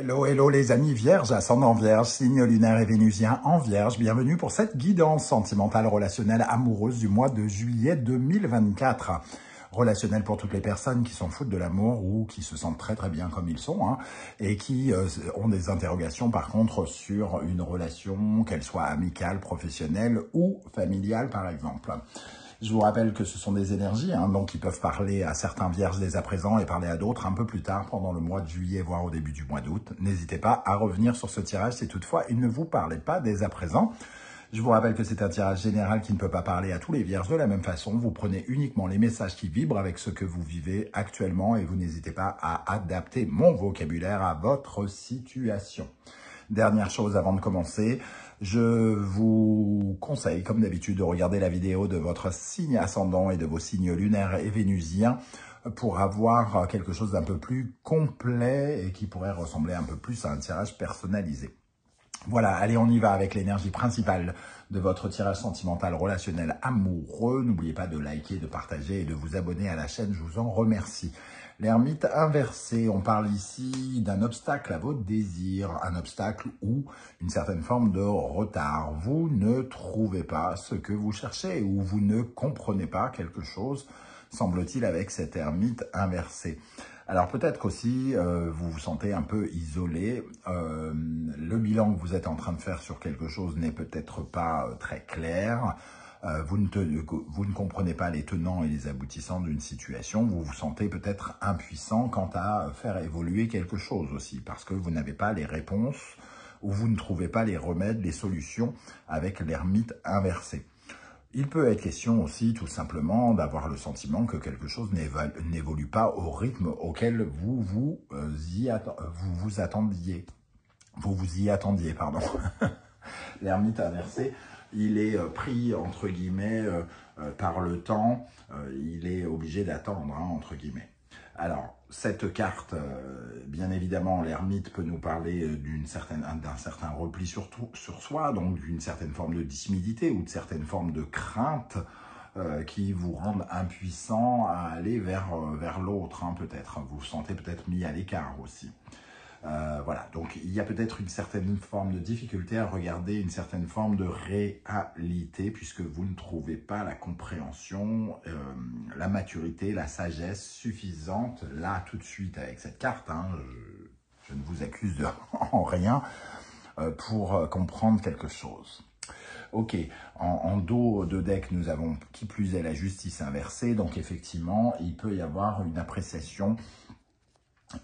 Hello, hello les amis vierges, ascendant vierge, signe lunaire et vénusien en vierge. Bienvenue pour cette guidance sentimentale relationnelle amoureuse du mois de juillet 2024. Relationnelle pour toutes les personnes qui s'en foutent de l'amour ou qui se sentent très très bien comme ils sont hein, et qui ont des interrogations par contre sur une relation, qu'elle soit amicale, professionnelle ou familiale par exemple. Je vous rappelle que ce sont des énergies, hein, donc ils peuvent parler à certains vierges dès à présent et parler à d'autres un peu plus tard pendant le mois de juillet, voire au début du mois d'août. N'hésitez pas à revenir sur ce tirage si toutefois il ne vous parlait pas dès à présent. Je vous rappelle que c'est un tirage général qui ne peut pas parler à tous les vierges de la même façon. Vous prenez uniquement les messages qui vibrent avec ce que vous vivez actuellement et vous n'hésitez pas à adapter mon vocabulaire à votre situation. Dernière chose avant de commencer, je vous conseille, comme d'habitude, de regarder la vidéo de votre signe ascendant et de vos signes lunaires et vénusiens pour avoir quelque chose d'un peu plus complet et qui pourrait ressembler un peu plus à un tirage personnalisé. Voilà, allez, on y va avec l'énergie principale de votre tirage sentimental relationnel amoureux. N'oubliez pas de liker, de partager et de vous abonner à la chaîne, je vous en remercie. L'ermite inversé, on parle ici d'un obstacle à votre désir, un obstacle ou une certaine forme de retard. Vous ne trouvez pas ce que vous cherchez ou vous ne comprenez pas quelque chose, semble-t-il, avec cet ermite inversé. Alors peut-être qu'aussi vous vous sentez un peu isolé, le bilan que vous êtes en train de faire sur quelque chose n'est peut-être pas très clair, vous ne comprenez pas les tenants et les aboutissants d'une situation, vous vous sentez peut-être impuissant quant à faire évoluer quelque chose aussi, parce que vous n'avez pas les réponses ou vous ne trouvez pas les remèdes, les solutions avec l'ermite inversé. Il peut être question aussi tout simplement d'avoir le sentiment que quelque chose n'évolue pas au rythme auquel vous y attendiez. Pardon. L'ermite inversé, il est pris entre guillemets par le temps, il est obligé d'attendre hein, entre guillemets. Alors, cette carte, bien évidemment, l'ermite peut nous parler d'un certain repli sur soi, donc d'une certaine forme de timidité ou de certaines formes de crainte qui vous rendent impuissant à aller vers l'autre, hein, peut-être. Vous vous sentez peut-être mis à l'écart aussi. Voilà, donc il y a peut-être une certaine forme de difficulté à regarder une certaine forme de réalité puisque vous ne trouvez pas la compréhension, la maturité, la sagesse suffisante là tout de suite avec cette carte. Hein, je ne vous accuse en rien pour comprendre quelque chose. Ok, en dos de deck, nous avons qui plus est la justice inversée, donc effectivement, il peut y avoir une appréciation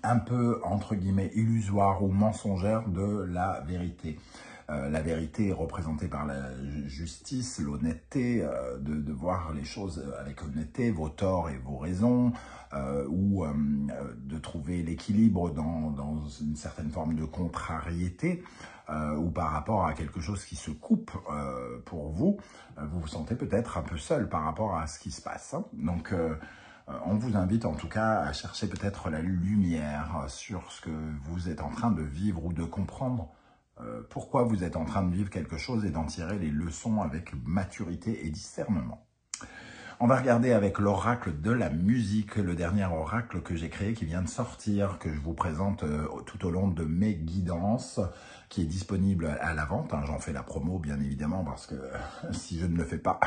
un peu, entre guillemets, illusoire ou mensongère de la vérité. La vérité est représentée par la justice, l'honnêteté, de voir les choses avec honnêteté, vos torts et vos raisons, ou de trouver l'équilibre dans une certaine forme de contrariété, ou par rapport à quelque chose qui se coupe pour vous, vous vous sentez peut-être un peu seul par rapport à ce qui se passe. Hein. Donc, on vous invite en tout cas à chercher peut-être la lumière sur ce que vous êtes en train de vivre ou de comprendre pourquoi vous êtes en train de vivre quelque chose et d'en tirer les leçons avec maturité et discernement. On va regarder avec l'oracle de la musique, le dernier oracle que j'ai créé qui vient de sortir, que je vous présente tout au long de mes guidances, qui est disponible à la vente. Hein. J'en fais la promo bien évidemment parce que si je ne le fais pas,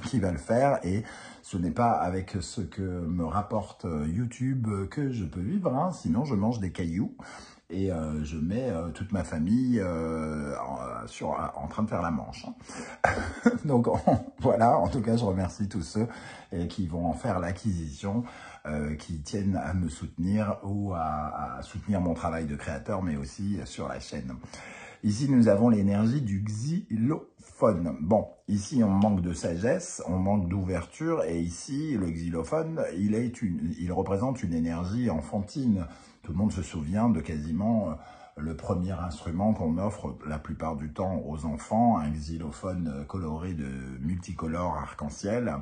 qui va le faire? Et ce n'est pas avec ce que me rapporte YouTube que je peux vivre, hein. Sinon je mange des cailloux. Et je mets toute ma famille en train de faire la manche. Hein. Donc voilà, en tout cas, je remercie tous ceux qui vont en faire l'acquisition, qui tiennent à me soutenir ou à soutenir mon travail de créateur, mais aussi sur la chaîne. Ici, nous avons l'énergie du xylophone. Bon, ici, on manque de sagesse, on manque d'ouverture, et ici, le xylophone, il représente une énergie enfantine. Tout le monde se souvient de quasiment le premier instrument qu'on offre la plupart du temps aux enfants, un xylophone coloré de multicolores arc-en-ciel,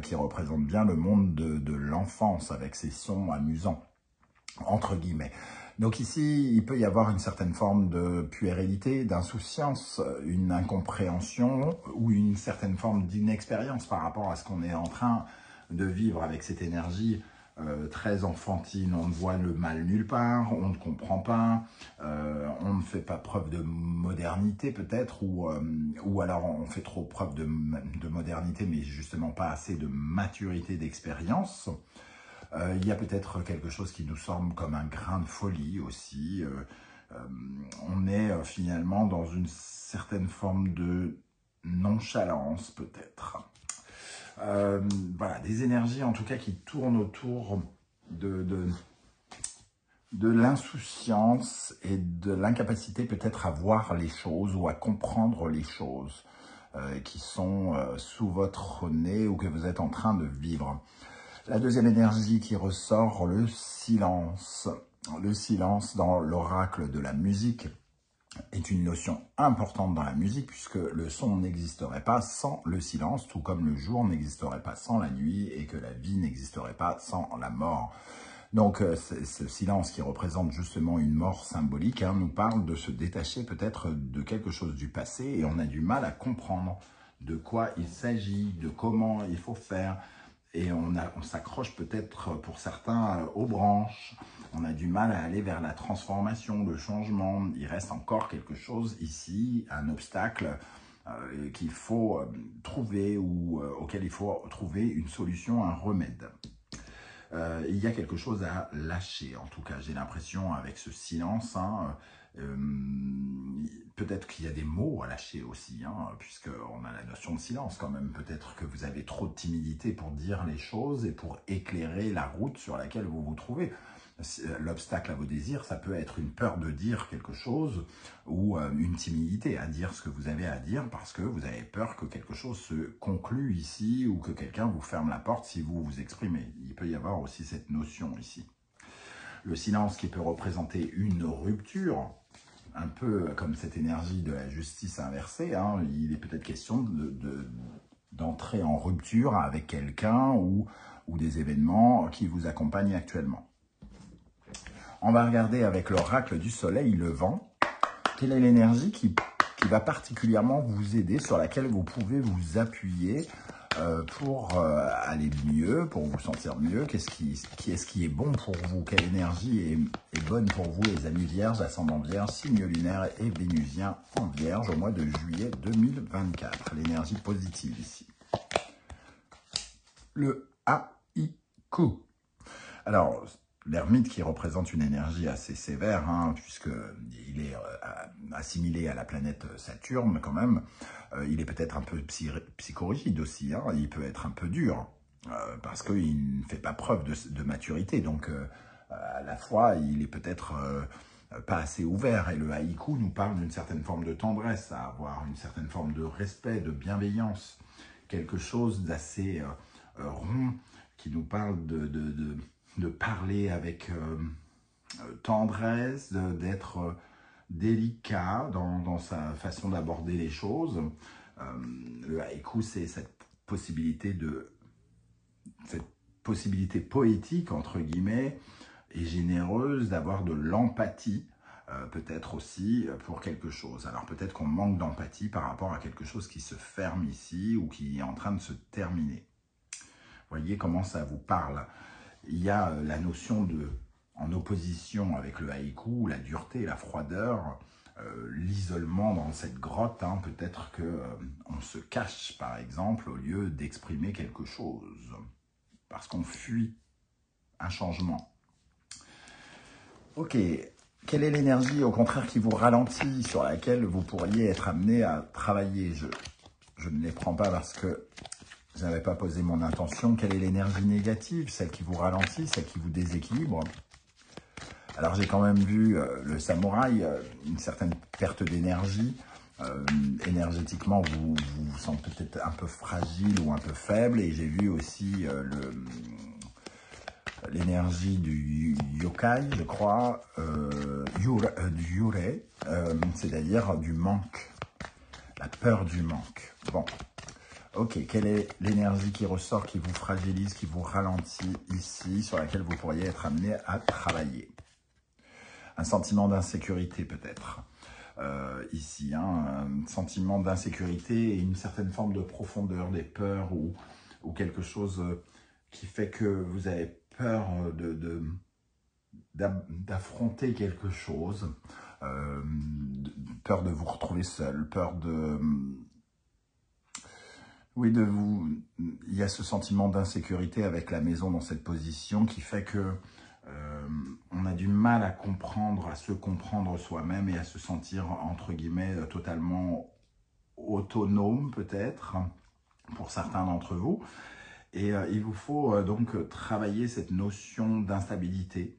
qui représente bien le monde de l'enfance avec ses sons amusants, entre guillemets. Donc ici, il peut y avoir une certaine forme de puérilité, d'insouciance, une incompréhension ou une certaine forme d'inexpérience par rapport à ce qu'on est en train de vivre avec cette énergie très enfantine, on ne voit le mal nulle part, on ne comprend pas, on ne fait pas preuve de modernité peut-être, ou alors on fait trop preuve de modernité, mais justement pas assez de maturité, d'expérience. Il y a peut-être quelque chose qui nous semble comme un grain de folie aussi. On est finalement dans une certaine forme de nonchalance peut-être. Voilà, des énergies en tout cas qui tournent autour de l'insouciance et de l'incapacité peut-être à voir les choses ou à comprendre les choses qui sont sous votre nez ou que vous êtes en train de vivre. La deuxième énergie qui ressort, le silence. Le silence dans l'oracle de la musique est une notion importante dans la musique puisque le son n'existerait pas sans le silence, tout comme le jour n'existerait pas sans la nuit et que la vie n'existerait pas sans la mort. Donc ce silence qui représente justement une mort symbolique nous parle de se détacher peut-être de quelque chose du passé et on a du mal à comprendre de quoi il s'agit, de comment il faut faire. Et on s'accroche peut-être pour certains aux branches. On a du mal à aller vers la transformation, le changement. Il reste encore quelque chose ici, un obstacle qu'il faut trouver ou auquel il faut trouver une solution, un remède. Il y a quelque chose à lâcher, en tout cas, j'ai l'impression avec ce silence. Peut-être qu'il y a des mots à lâcher aussi, puisqu'on a la notion de silence quand même. Peut-être que vous avez trop de timidité pour dire les choses et pour éclairer la route sur laquelle vous vous trouvez. L'obstacle à vos désirs, ça peut être une peur de dire quelque chose ou une timidité à dire ce que vous avez à dire parce que vous avez peur que quelque chose se conclue ici ou que quelqu'un vous ferme la porte si vous vous exprimez. Il peut y avoir aussi cette notion ici. Le silence qui peut représenter une rupture, un peu comme cette énergie de la justice inversée, il est peut-être question d'entrer en rupture avec quelqu'un ou des événements qui vous accompagnent actuellement. On va regarder avec l'oracle du soleil levant, quelle est l'énergie qui va particulièrement vous aider, sur laquelle vous pouvez vous appuyer pour aller mieux, pour vous sentir mieux. Qu'est-ce qui est bon pour vous? Quelle énergie est bonne pour vous, les amis vierges, ascendant vierge, signe lunaire et vénusien en vierge au mois de juillet 2024? L'énergie positive ici. Le haïku. Alors, l'ermite qui représente une énergie assez sévère, puisqu'il est assimilé à la planète Saturne quand même. Il est peut-être un peu psychorigide aussi, il peut être un peu dur, parce qu'il ne fait pas preuve de maturité. Donc, à la fois, il est peut-être pas assez ouvert. Et le haïku nous parle d'une certaine forme de tendresse, à avoir une certaine forme de respect, de bienveillance. Quelque chose d'assez rond qui nous parle de parler avec tendresse, d'être délicat dans sa façon d'aborder les choses. Le haïku, c'est cette possibilité poétique, entre guillemets, et généreuse d'avoir de l'empathie, peut-être aussi pour quelque chose. Alors peut-être qu'on manque d'empathie par rapport à quelque chose qui se ferme ici ou qui est en train de se terminer. Voyez comment ça vous parle. Il y a la notion en opposition avec le haïku, la dureté, la froideur, l'isolement dans cette grotte. Peut-être qu'on se cache, par exemple, au lieu d'exprimer quelque chose, parce qu'on fuit un changement. Ok, quelle est l'énergie, au contraire, qui vous ralentit, sur laquelle vous pourriez être amené à travailler? Je ne les prends pas parce que je n'avais pas posé mon intention. Quelle est l'énergie négative, celle qui vous ralentit, celle qui vous déséquilibre? Alors j'ai quand même vu le samouraï, une certaine perte d'énergie. Énergétiquement, vous vous sentez peut-être un peu fragile ou un peu faible. Et j'ai vu aussi l'énergie du yokai, je crois, du yurei, c'est-à-dire du manque, la peur du manque. Bon. Ok, quelle est l'énergie qui ressort, qui vous fragilise, qui vous ralentit ici, sur laquelle vous pourriez être amené à travailler? Un sentiment d'insécurité peut-être, ici, un sentiment d'insécurité et une certaine forme de profondeur, des peurs ou quelque chose qui fait que vous avez peur d'affronter quelque chose, peur de vous retrouver seul, peur de... Oui, il y a ce sentiment d'insécurité avec la maison dans cette position qui fait que on a du mal à comprendre, à se comprendre soi-même et à se sentir, entre guillemets, totalement autonome peut-être, pour certains d'entre vous. Et il vous faut donc travailler cette notion d'instabilité,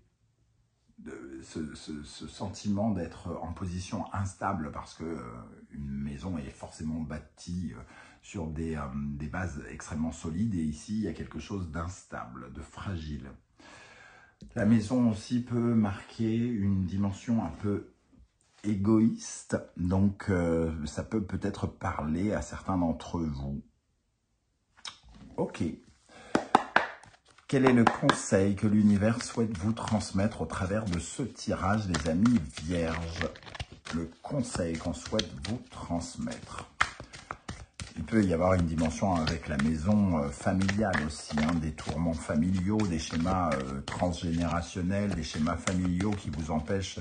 ce sentiment d'être en position instable parce que une maison est forcément bâtie sur des bases extrêmement solides et ici il y a quelque chose d'instable, de fragile. La maison aussi peut marquer une dimension un peu égoïste, donc ça peut peut-être parler à certains d'entre vous. Ok. Quel est le conseil que l'univers souhaite vous transmettre au travers de ce tirage, les amis vierges? Le conseil qu'on souhaite vous transmettre. Il peut y avoir une dimension avec la maison familiale aussi, hein, des tourments familiaux, des schémas transgénérationnels, des schémas familiaux qui vous empêchent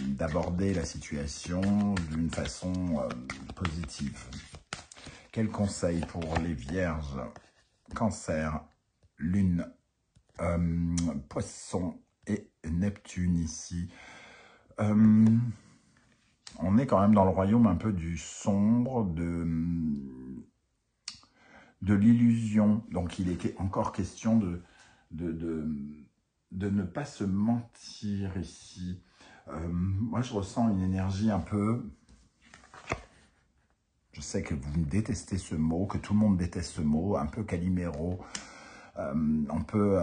d'aborder la situation d'une façon positive. Quel conseil pour les vierges? Cancer, Lune, Poisson et Neptune ici. On est quand même dans le royaume un peu du sombre, de l'illusion. Donc il était encore question de ne pas se mentir ici. Moi je ressens une énergie un peu... Je sais que vous détestez ce mot, que tout le monde déteste ce mot, un peu Calimero. On peut...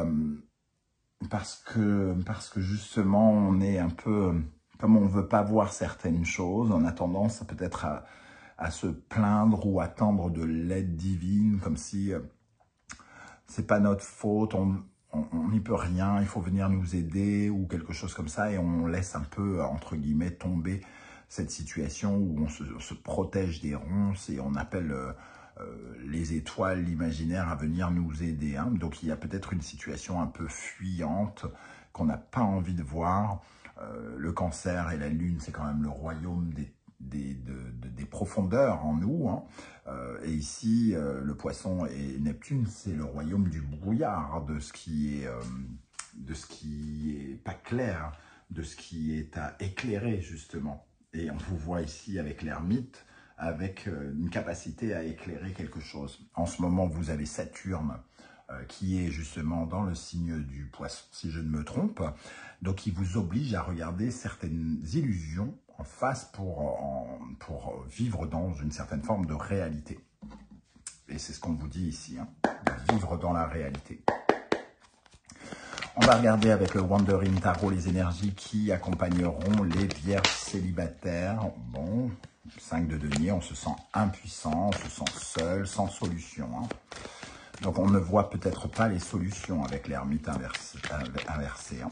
parce que justement, on est un peu... Comme on ne veut pas voir certaines choses, on a tendance peut-être à se plaindre ou attendre de l'aide divine, comme si c'est pas notre faute, on n'y peut rien, il faut venir nous aider ou quelque chose comme ça, et on laisse un peu, entre guillemets, tomber cette situation où on se protège des ronces et on appelle les étoiles, l'imaginaire à venir nous aider. Hein. Donc il y a peut-être une situation un peu fuyante qu'on n'a pas envie de voir. Le cancer et la lune, c'est quand même le royaume des profondeurs en nous. Hein. Et ici, le poisson et Neptune, c'est le royaume du brouillard, de ce qui est pas clair, de ce qui est à éclairer justement. Et on vous voit ici avec l'ermite, avec une capacité à éclairer quelque chose. En ce moment, vous avez Saturne qui est justement dans le signe du poisson, si je ne me trompe. Donc, il vous oblige à regarder certaines illusions en face pour vivre dans une certaine forme de réalité. Et c'est ce qu'on vous dit ici, hein, vivre dans la réalité. On va regarder avec le Wandering Tarot les énergies qui accompagneront les vierges célibataires. Bon, 5 de denier, on se sent impuissant, on se sent seul, sans solution. Hein. Donc on ne voit peut-être pas les solutions avec l'ermite inversé. Hein.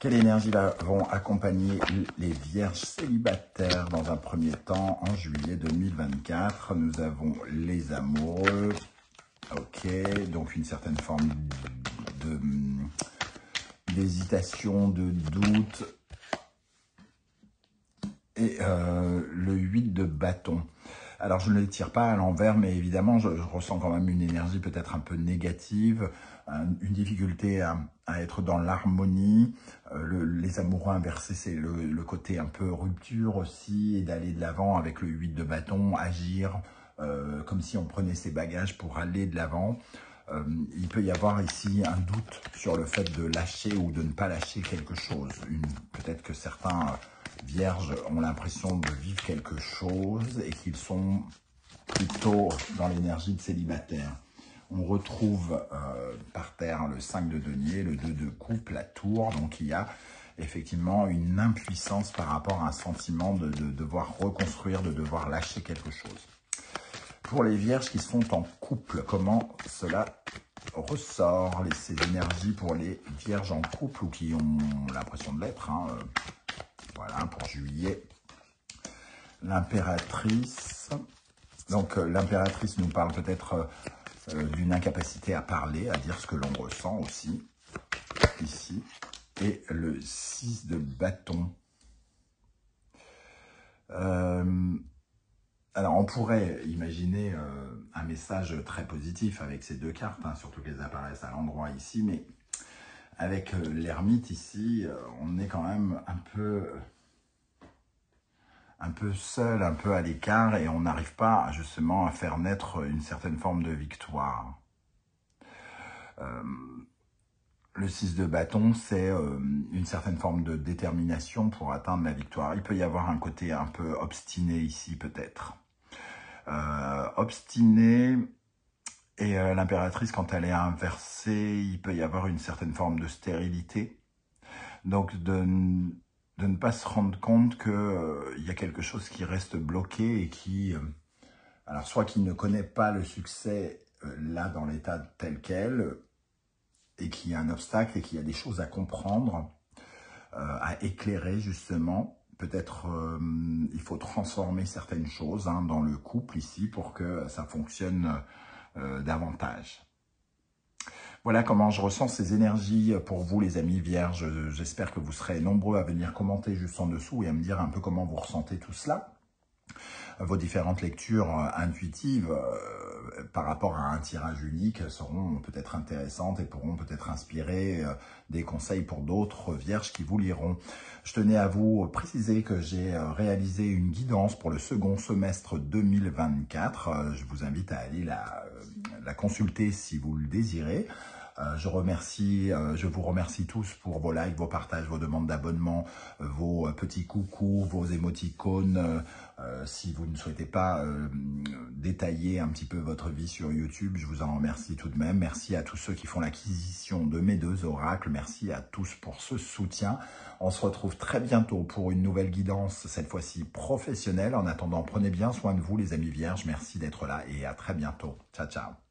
Quelle énergie vont accompagner les vierges célibataires dans un premier temps en juillet 2024? Nous avons les amoureux. Ok, donc une certaine forme d'hésitation, de doute. Et le 8 de bâton. Alors, je ne les tire pas à l'envers, mais évidemment, je ressens quand même une énergie peut-être un peu négative, une difficulté à être dans l'harmonie. Les amoureux inversés, c'est le côté un peu rupture aussi, et d'aller de l'avant avec le 8 de bâton, agir comme si on prenait ses bagages pour aller de l'avant. Il peut y avoir ici un doute sur le fait de lâcher ou de ne pas lâcher quelque chose. Peut-être que certains vierges ont l'impression de vivre quelque chose et qu'ils sont plutôt dans l'énergie de célibataire. On retrouve par terre le 5 de denier, le 2 de coupe, la tour. Donc il y a effectivement une impuissance par rapport à un sentiment de devoir reconstruire, de devoir lâcher quelque chose. Pour les vierges qui sont en couple, comment cela ressort, ces énergies pour les vierges en couple ou qui ont l'impression de l'être, hein, voilà, pour juillet. L'impératrice. Donc, l'impératrice nous parle peut-être d'une incapacité à parler, à dire ce que l'on ressent aussi, ici. Et le 6 de bâton. Alors, on pourrait imaginer un message très positif avec ces deux cartes, hein, surtout qu'elles apparaissent à l'endroit ici, mais avec l'ermite ici, on est quand même un peu seul, un peu à l'écart, et on n'arrive pas justement à faire naître une certaine forme de victoire. Le 6 de bâton, c'est une certaine forme de détermination pour atteindre la victoire. Il peut y avoir un côté un peu obstiné ici, peut-être. Obstiné, et l'impératrice, quand elle est inversée, il peut y avoir une certaine forme de stérilité. Donc, de ne pas se rendre compte qu'il y a quelque chose qui reste bloqué et qui... alors, soit qui ne connaît pas le succès là, dans l'état tel quel, et qu'il y a un obstacle et qu'il y a des choses à comprendre, à éclairer justement. Peut-être il faut transformer certaines choses hein, dans le couple ici pour que ça fonctionne davantage. Voilà comment je ressens ces énergies pour vous les amis vierges. J'espère que vous serez nombreux à venir commenter juste en dessous et à me dire un peu comment vous ressentez tout cela. Vos différentes lectures intuitives par rapport à un tirage unique seront peut-être intéressantes et pourront peut-être inspirer des conseils pour d'autres vierges qui vous liront. Je tenais à vous préciser que j'ai réalisé une guidance pour le second semestre 2024. Je vous invite à aller la consulter si vous le désirez. Je vous remercie tous pour vos likes, vos partages, vos demandes d'abonnement, vos petits coucous, vos émoticônes. Si vous ne souhaitez pas détailler un petit peu votre vie sur YouTube, je vous en remercie tout de même. Merci à tous ceux qui font l'acquisition de mes 2 oracles. Merci à tous pour ce soutien. On se retrouve très bientôt pour une nouvelle guidance, cette fois-ci professionnelle. En attendant, prenez bien soin de vous les amis vierges. Merci d'être là et à très bientôt. Ciao, ciao.